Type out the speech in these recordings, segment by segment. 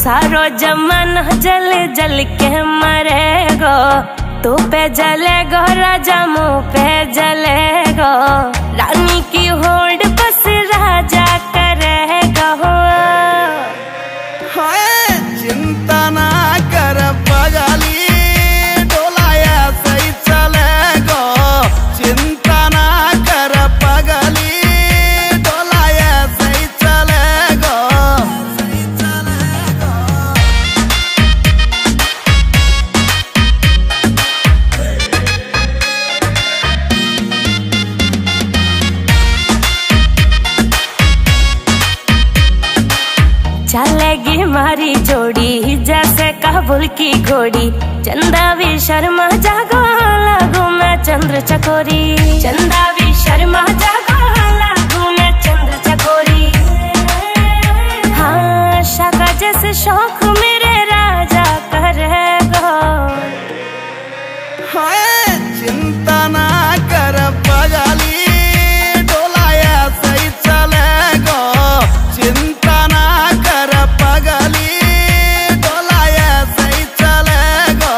सारो जमाना जल जल के मरेगो, तू पे जलेगो राजा मुँह पे जलेगो, रानी की होड़ बस राजा करेगा। चिंता ना कर पगली, डोलाया सही चलेगो। चिंता ना कर पगली, डोलाया सही चलेगो। चलेगी मारी जोड़ी जैसे काबुल की घोड़ी, चंदा भी शर्मा जागो लागू मैं चंद्र चकोरी, चंदा भी शर्मा जागो लागू मैं चंद्र चकोरी। हाँ शाका जैसे शौक मेरे राजा करेगा। चिंता ना कर पगली, डोलाया सही चलेगो। चिंता ना कर पगली, डोलाया सही चलेगो।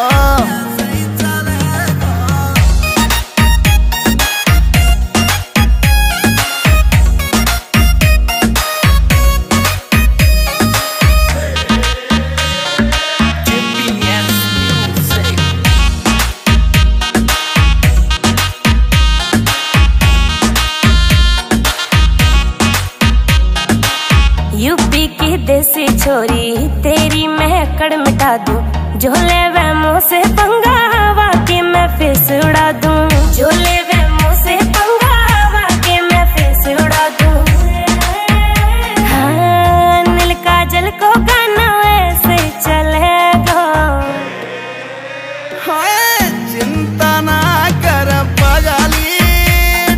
यूपी की देसी छोरी तेरी महकड़ मिटा दूं, झोले वे मुँह से पंगा हवा के मैं फेस उड़ा दूं, झोले वे मुँह से पंगा हवा के मैं फेस उड़ा दूं। हाँ नील काजल को गाना ऐसे चलेगा। चिंता ना कर पगली,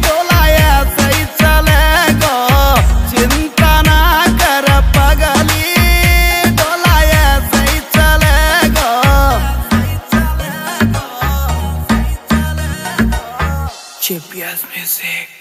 डोलाया सही चलेगो। चिंता ना कर पगली, डोलाया सही चलेगो। GPS Music।